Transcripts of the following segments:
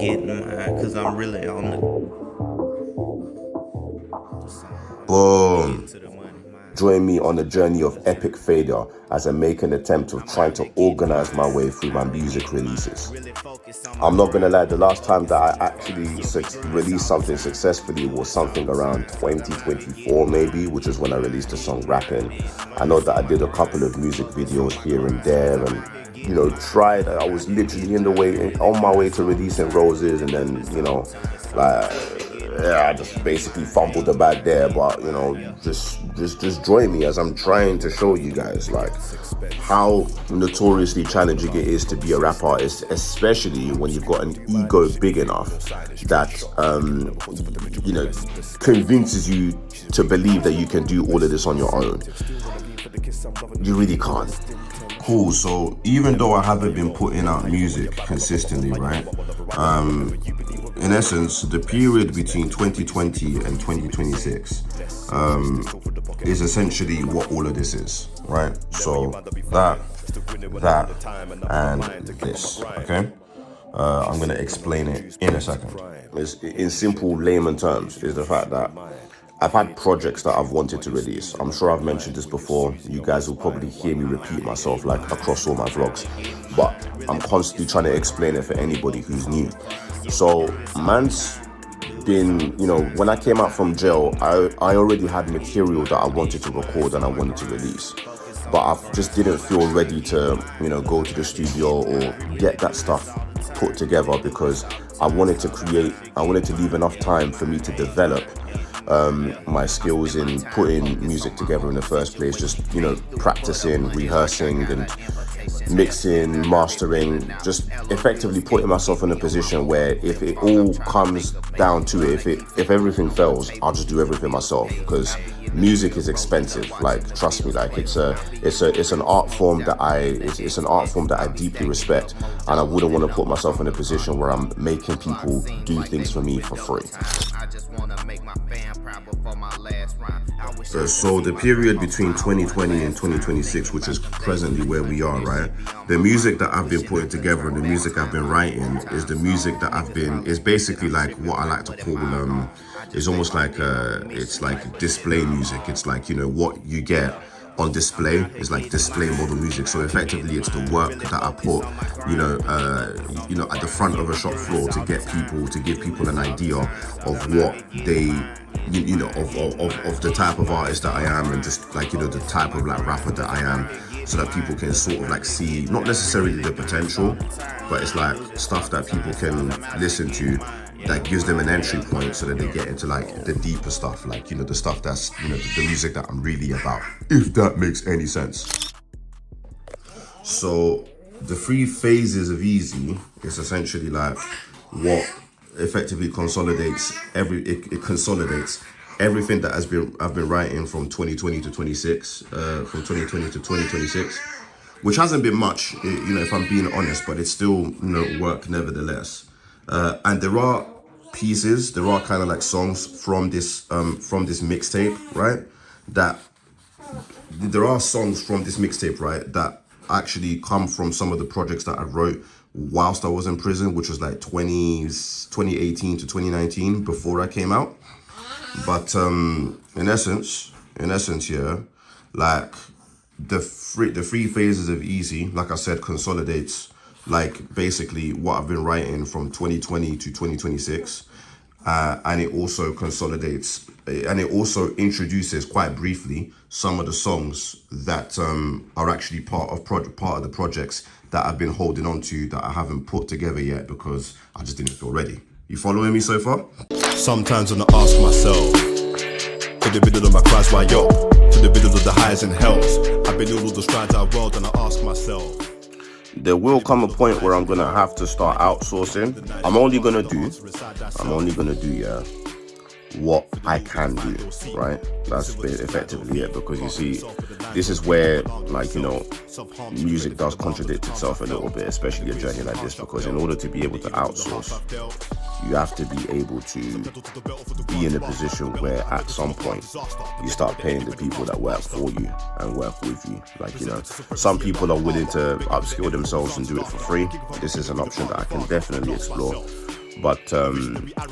getting mine, cause I'm really on the Boom. Join me on a journey of epic failure as I make an attempt of trying to organize my way through my music releases. I'm not gonna lie, the last time that I actually released something successfully was something around 2024 maybe, which is when I released the song Rapping. I know that I did a couple of music videos here and there and, you know, tried. I was literally on my way to releasing Roses, and then, you know, like, yeah, I just basically fumbled the bag there. But, you know, just join me as I'm trying to show you guys like how notoriously challenging it is to be a rap artist, especially when you've got an ego big enough that you know, convinces you to believe that you can do all of this on your own. You really can't. Cool, so even though I haven't been putting out music consistently, right? In essence, the period between 2020 and 2026 is essentially what all of this is, right? So that, and this, okay? I'm gonna explain it in a second. In simple layman terms, is the fact that I've had projects that I've wanted to release. I'm sure I've mentioned this before. You guys will probably hear me repeat myself like across all my vlogs, but I'm constantly trying to explain it for anybody who's new. So man's been, you know, when I came out from jail, I already had material that I wanted to record and I wanted to release, but I just didn't feel ready to, you know, go to the studio or get that stuff put together, because I wanted to leave enough time for me to develop my skills in putting music together in the first place, just, you know, practicing, rehearsing and mixing, mastering, just effectively putting myself in a position where if it all comes down to it, if everything fails, I'll just do everything myself, because music is expensive. Like, trust me, like it's an art form that I deeply respect, and I wouldn't want to put myself in a position where I'm making people do things for me for free. So the period between 2020 and 2026, which is presently where we are, right? The music that I've been putting together and the music I've been writing is the music that is basically like what I like to call, it's almost like, it's like display music. It's like, you know, what you get on display is like display model music. So effectively it's the work that I put, you know, at the front of a shop floor to give people an idea of what they, you know, of the type of artist that I am, and just like, you know, the type of like rapper that I am, so that people can sort of like see not necessarily the potential, but it's like stuff that people can listen to that gives them an entry point, so that they get into like the deeper stuff, like, you know, the stuff that's, you know, the music that I'm really about, if that makes any sense. So the Three Phases of Eze is essentially like what effectively consolidates it consolidates everything that I've been writing from 2020 to 2026, which hasn't been much, you know, if I'm being honest, but it's still, you know, work nevertheless. And there are kind of like songs from this mixtape, right? There are songs from this mixtape, right, that actually come from some of the projects that I wrote whilst I was in prison, which was like 2018 to 2019, before I came out. But in essence, yeah, like the three phases of Eze, like I said, consolidates like basically what I've been writing from 2020 to 2026. And it also consolidates, and it also introduces quite briefly some of the songs that are actually part of the projects that I've been holding on to, that I haven't put together yet because I just didn't feel ready. You following me so far? Sometimes when I ask myself, to the middle of my cries, why yo? To the middle of the highs and hells, I've been all the strides I rolled, and I ask myself, there will come a point where I'm gonna have to start outsourcing. I'm only gonna do, yeah, what I can do, right? That's effectively it, because you see, this is where, like, you know, music does contradict itself a little bit, especially a journey like this, because in order to be able to outsource, you have to be able to be in a position where at some point you start paying the people that work for you and work with you. Like, you know, some people are willing to upskill themselves and do it for free. This is an option that I can definitely explore. But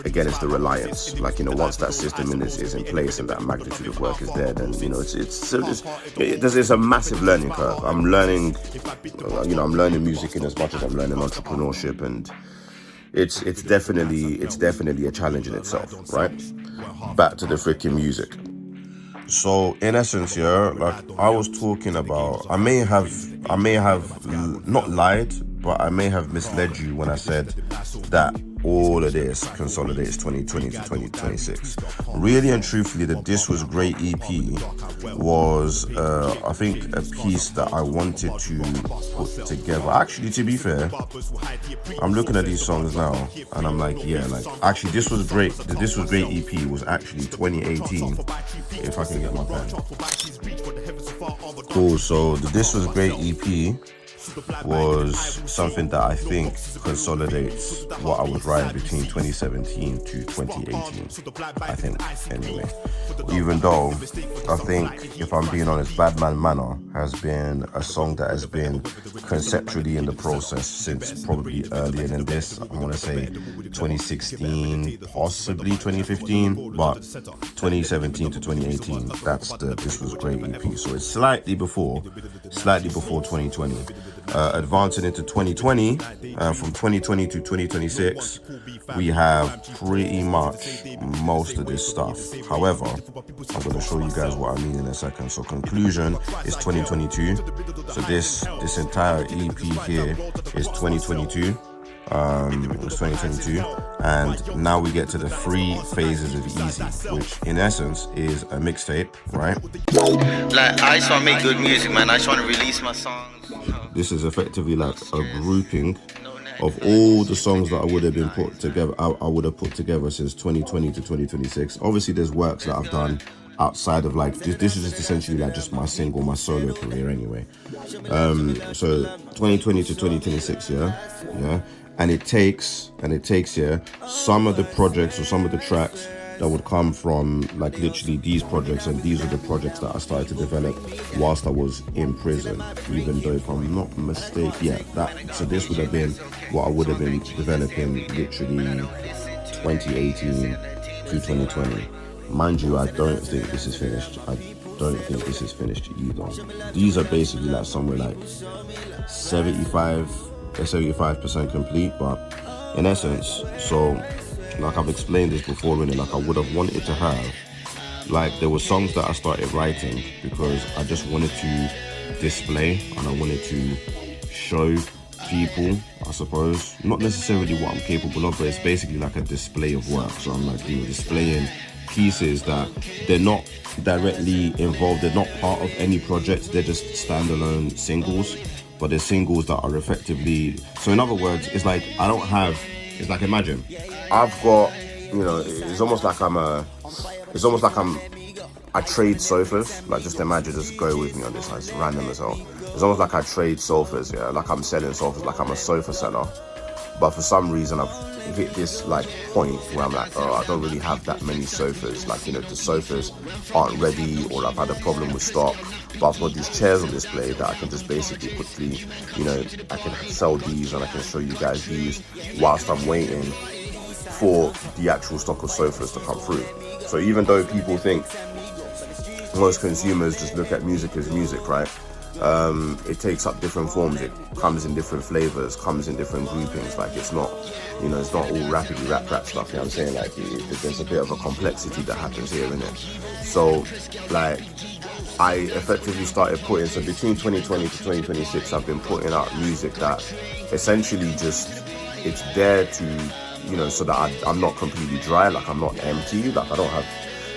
again, it's the reliance. Like, you know, once that system is in place and that magnitude of work is there, then, you know, it's a massive learning curve. I'm learning, you know, I'm learning music in as much as I'm learning entrepreneurship, and it's definitely a challenge in itself, right? Back to the freaking music. So in essence, yeah, like I was talking about, I may have not lied, but I may have misled you when I said that all of this consolidates 2020 to 2026. Really and truthfully, the This Was Great EP was, I think, a piece that I wanted to put together. Actually, to be fair, I'm looking at these songs now, and I'm like, yeah, like, actually, This Was Great, the This Was Great EP was actually 2018, if I can get my pen. Cool, so the This Was Great EP was something that I think consolidates what I was writing between 2017 to 2018, I think, anyway. Even though I think, if I'm being honest, Bad Man Manor has been a song that has been conceptually in the process since probably earlier than this. I want to say 2016, possibly 2015, but 2017 to 2018, that's the This Was Great EP. So it's slightly before 2020. Advancing into 2020, from 2020 to 2026, we have pretty much most of this stuff. However, I'm going to show you guys what I mean in a second. So conclusion is 2022. So this entire EP here is 2022. It's 2022, and now we get to the Three Phases of Eze, which in essence is a mixtape, right? Like, I just want to make good music, man. I just want to release my songs. This is effectively like a grouping of all the songs that I would have been put together. I would have put together since 2020 to 2026. Obviously, there's works that I've done outside of like this is just essentially like just my solo career anyway. So 2020 to 2026, yeah. And it takes some of the projects or some of the tracks that would come from like literally these projects, and these are the projects that I started to develop whilst I was in prison, even though, if I'm not mistaken, so this would have been what I would have been developing literally 2018 to 2020. Mind you, I don't think this is finished. I don't think this is finished either. These are basically like somewhere like 75% complete, but in essence, so like I've explained this before, really, like I would have wanted to have, like there were songs that I started writing because I just wanted to display and I wanted to show people, I suppose, not necessarily what I'm capable of, but it's basically like a display of work. So I'm like, you know, displaying pieces that they're not directly involved, they're not part of any project, they're just standalone singles, but they're singles that are effectively, so in other words, it's like it's like, imagine I've got, you know, it's almost like I trade sofas. Like, just imagine, just go with me on this, it's random as hell. It's almost like I trade sofas, yeah, like I'm selling sofas, like I'm a sofa seller. But for some reason I've hit this like point where I'm like, oh, I don't really have that many sofas. Like, you know, the sofas aren't ready, or I've had a problem with stock. But I've got these chairs on display that I can just basically quickly, you know, I can sell these and I can show you guys these whilst I'm waiting for the actual stock of sofas to come through. So even though people think, most consumers just look at music as music, right? It takes up different forms, it comes in different flavors, comes in different groupings. Like, it's not, you know, it's not all rapidly rap stuff, you know what I'm saying? Like, there's a bit of a complexity that happens here, innit? So, like, I effectively started putting, so between 2020 to 2026, I've been putting out music that essentially just, it's there to, you know, so that I'm not completely dry, like I'm not empty, like I don't have,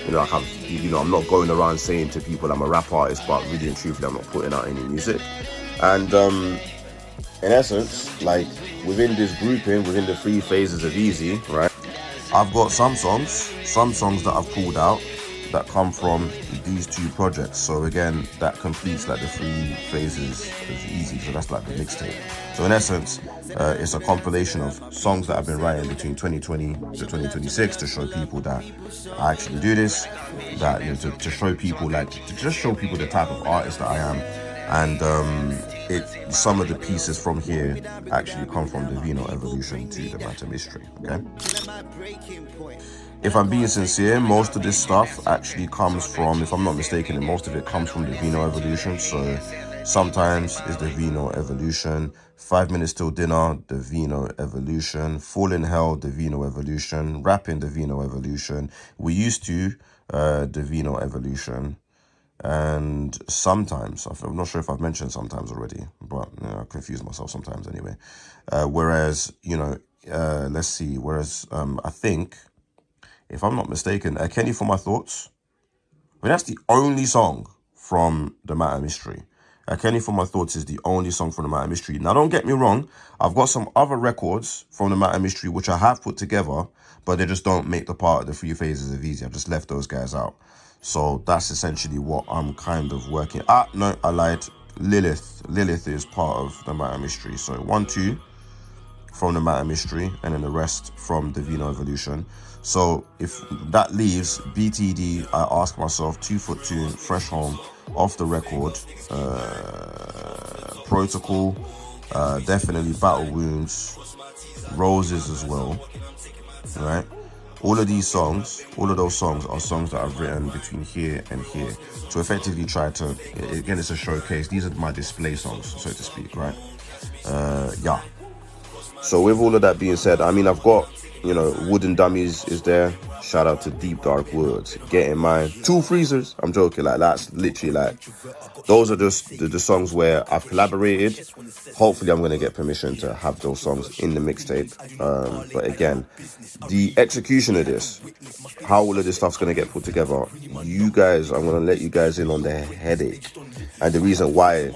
you know, I'm not going around saying to people I'm a rap artist, but really and truthfully I'm not putting out any music. And in essence, like within this grouping, within the Three Phases of Eze, right, I've got some songs that I've pulled out that come from these two projects. So again, that completes like the Three Phases of Eze. So that's like the mixtape. So in essence, it's a compilation of songs that I've been writing between 2020 to 2026 to show people that I actually do this, that, you know, to show people, like, to just show people the type of artist that I am, And some of the pieces from here actually come from the Vino evolution to the Matter Mystery, okay? If I'm being sincere, most of this stuff actually comes from, if I'm not mistaken, most of it comes from the Vino evolution. So sometimes it's the Vino evolution, 5 Minutes Till Dinner, the Vino evolution, Fall in Hell, the Vino evolution, Rapping, the Vino evolution. We used to, the Vino evolution. And sometimes, I'm not sure if I've mentioned sometimes already, but I confuse myself sometimes anyway. Whereas, let's see, I think, if I'm not mistaken, Kenny for My Thoughts, but that's the only song from the Matter Mystery. Kenny for My Thoughts is the only song from the Matter Mystery. Now, don't get me wrong, I've got some other records from the Matter Mystery which I have put together, but they just don't make the part of the Three Phases of Eze. I've just left those guys out. So that's essentially what I'm kind of working. No, I lied. Lilith is part of the Matter Mystery. So 1, 2 from the Matter Mystery, and then the rest from the Vino evolution. So if that leaves BTD, I ask myself, 2 Foot Tune, Fresh Home, Off the Record, Protocol, definitely Battle Wounds, Roses as well, right? All of those songs are songs that I've written between here and here to effectively try to, again, it's a showcase. These are my display songs, so to speak, right? Yeah. So with all of that being said, I mean, I've got, Wooden Dummies is there. Shout out to Deep Dark Woods, Getting Mine, Two Freezers. I'm joking, like that's literally like, those are just the songs where I've collaborated. Hopefully I'm going to get permission to have those songs in the mixtape. But again, the execution of this, how all of this stuff's going to get put together, you guys, I'm going to let you guys in on the headache. And the reason why,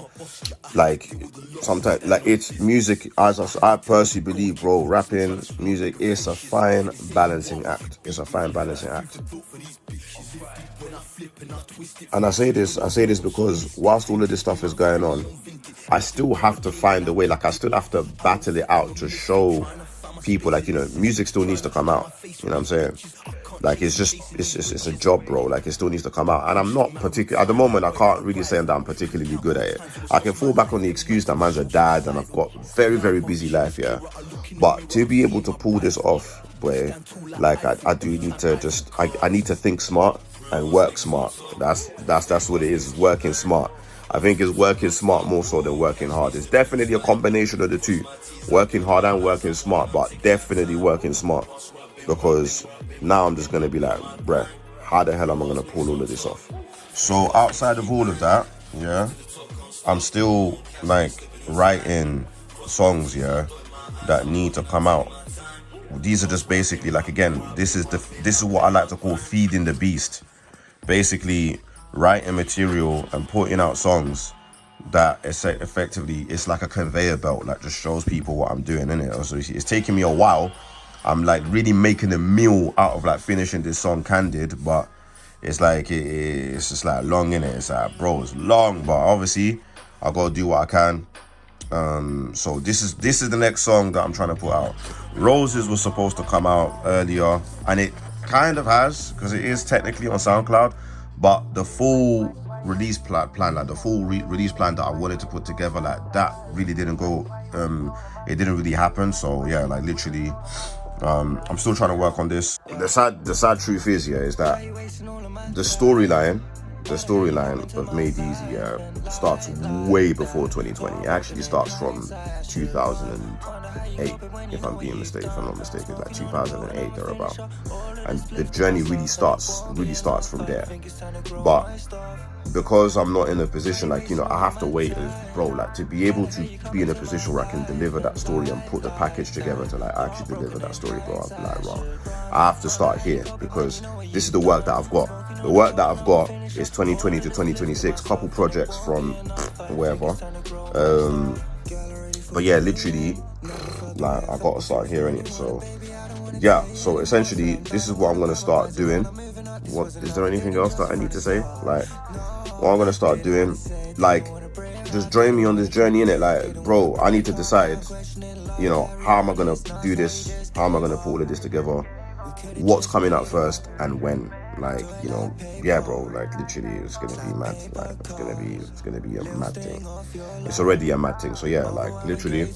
like, sometimes, like, it's music, as I personally believe, bro, rapping, music, is a fine balancing act. It's a fine balancing act. And I say this because whilst all of this stuff is going on, I still have to find a way, like, I still have to battle it out to show people, like, music still needs to come out. You know what I'm saying? Like, it's a job, bro. Like, it still needs to come out. And I'm not at the moment, I can't really say that I'm particularly good at it. I can fall back on the excuse that man's a dad and I've got very, very busy life, yeah. But to be able to pull this off, boy, like, I do need to I need to think smart and work smart. That's what it is, working smart. I think it's working smart more so than working hard. It's definitely a combination of the two. Working hard and working smart, but definitely working smart. Because now I'm just going to be like, bruh, how the hell am I going to pull all of this off? So outside of all of that, yeah, I'm still like writing songs, yeah, that need to come out. These are just basically like, again, this is what I like to call feeding the beast. Basically writing material and putting out songs that effectively, it's like a conveyor belt that just shows people what I'm doing, innit? So it's taking me a while. I'm like really making a meal out of like finishing this song Candid, but it's like it's just like long, innit? It's like, bro, it's long, but obviously I gotta do what I can. So this is the next song that I'm trying to put out. Roses was supposed to come out earlier, and it kind of has, because it is technically on SoundCloud, but the full release plan, like the full release plan that I wanted to put together, like that really didn't go, it didn't really happen. So yeah, like literally, I'm still trying to work on this. The sad truth is, yeah, is that the storyline of Made Easy starts way before 2020. It actually starts from 2008, if I'm not mistaken, like 2008 or about. And the journey really starts from there. But because I'm not in a position, like, I have to wait, bro, like, to be able to be in a position where I can deliver that story and put the package together to like actually deliver that story, bro, I'll be like, wow, I have to start here, because this is the work that I've got. The work that I've got is 2020 to 2026, couple projects from wherever. But yeah, literally, like, I gotta start here, innit? So yeah, so essentially this is what I'm gonna start doing. What is there anything else that I need to say? Like, what I'm gonna start doing, like, just join me on this journey, innit? Like, bro, I need to decide, how am I gonna do this? How am I gonna put all of this together? What's coming out first and when? like, you know, yeah, bro, like literally it's gonna be mad. Like it's gonna be a mad thing. It's already a mad thing. So yeah, like literally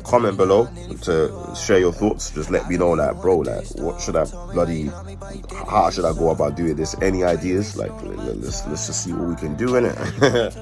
comment below to share your thoughts. Just let me know, like, bro, like what should I how should I go about doing this? Any ideas? Like let's just see what we can do in it.